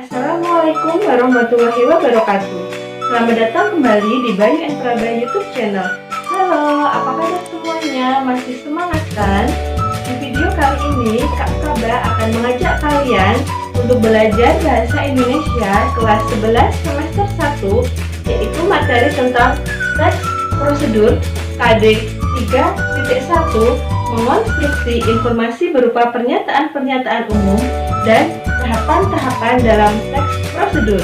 Assalamualaikum warahmatullahi wabarakatuh. Selamat datang kembali di Bayu and Praba YouTube channel. Halo, apa kabar semuanya? Masih semangat kan? Di video kali ini, Kak Praba akan mengajak kalian untuk belajar bahasa Indonesia kelas 11 semester 1, yaitu materi tentang teks prosedur KD 3.1, mengonstruksi informasi berupa pernyataan-pernyataan umum dan tahapan-tahapan dalam teks prosedur.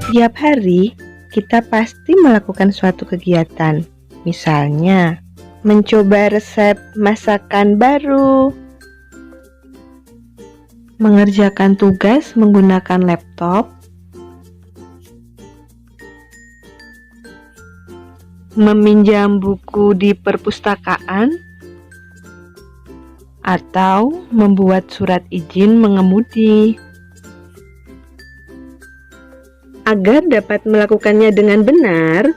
Setiap hari, kita pasti melakukan suatu kegiatan. Misalnya, mencoba resep masakan baru, mengerjakan tugas menggunakan laptop, meminjam buku di perpustakaan, atau membuat surat izin mengemudi. Agar dapat melakukannya dengan benar,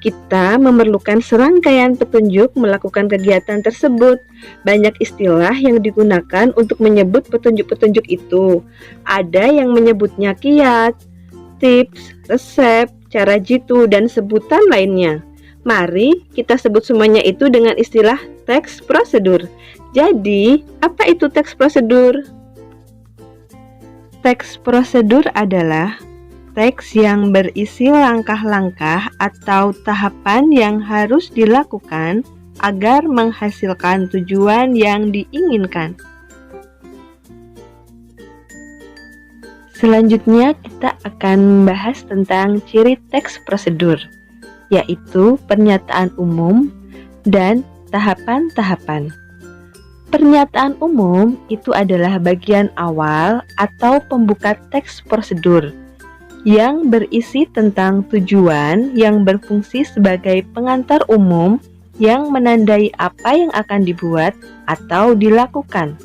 kita memerlukan serangkaian petunjuk melakukan kegiatan tersebut. Banyak istilah yang digunakan untuk menyebut petunjuk-petunjuk itu. Ada yang menyebutnya kiat, tips, resep, cara jitu, dan sebutan lainnya. Mari kita sebut semuanya itu dengan istilah teks prosedur. Jadi, apa itu teks prosedur? Teks prosedur adalah teks yang berisi langkah-langkah atau tahapan yang harus dilakukan agar menghasilkan tujuan yang diinginkan. Selanjutnya, kita akan membahas tentang ciri teks prosedur, yaitu pernyataan umum dan tahapan-tahapan. Pernyataan umum itu adalah bagian awal atau pembuka teks prosedur yang berisi tentang tujuan yang berfungsi sebagai pengantar umum yang menandai apa yang akan dibuat atau dilakukan.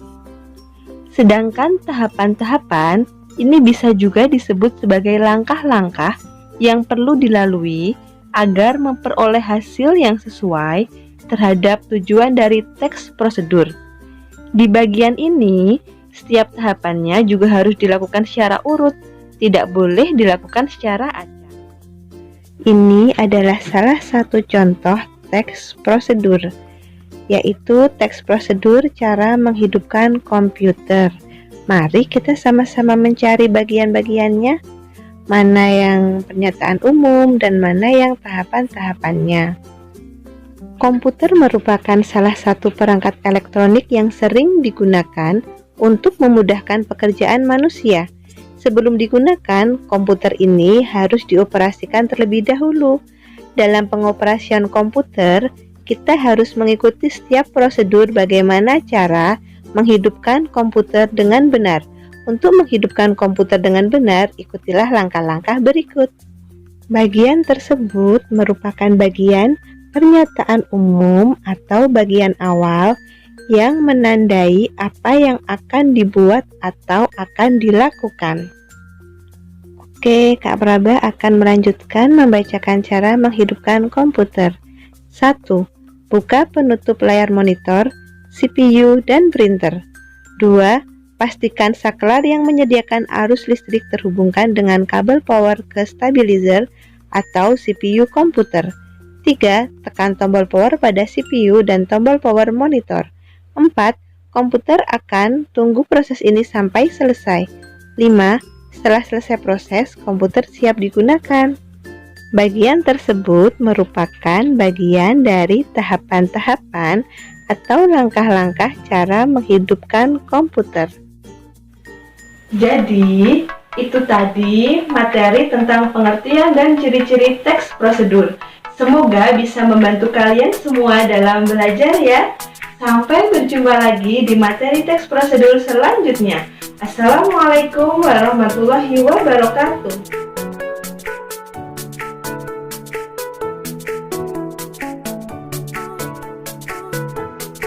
Sedangkan tahapan-tahapan ini bisa juga disebut sebagai langkah-langkah yang perlu dilalui agar memperoleh hasil yang sesuai terhadap tujuan dari teks prosedur. Di bagian ini, setiap tahapannya juga harus dilakukan secara urut, tidak boleh dilakukan secara acak. Ini adalah salah satu contoh teks prosedur, yaitu teks prosedur cara menghidupkan komputer. Mari kita sama-sama mencari bagian-bagiannya, mana yang pernyataan umum dan mana yang tahapan-tahapannya. Komputer merupakan salah satu perangkat elektronik yang sering digunakan untuk memudahkan pekerjaan manusia. Sebelum digunakan, komputer ini harus dioperasikan terlebih dahulu. Dalam pengoperasian komputer, kita harus mengikuti setiap prosedur bagaimana cara menghidupkan komputer dengan benar. Untuk menghidupkan komputer dengan benar, ikutilah langkah-langkah berikut. Bagian tersebut merupakan bagian pernyataan umum atau bagian awal yang menandai apa yang akan dibuat atau akan dilakukan. Oke, Kak Praba akan melanjutkan membacakan cara menghidupkan komputer. 1. Buka penutup layar monitor, CPU, dan printer. 2. Pastikan saklar yang menyediakan arus listrik terhubungkan dengan kabel power ke stabilizer atau CPU komputer. 3. Tekan tombol power pada CPU dan tombol power monitor. 4. Komputer akan tunggu proses ini sampai selesai. 5. Setelah selesai proses, komputer siap digunakan. Bagian tersebut merupakan bagian dari tahapan-tahapan atau langkah-langkah cara menghidupkan komputer. Jadi, itu tadi materi tentang pengertian dan ciri-ciri teks prosedur. Semoga bisa membantu kalian semua dalam belajar ya. Sampai berjumpa lagi di materi teks prosedur selanjutnya. Assalamualaikum warahmatullahi wabarakatuh.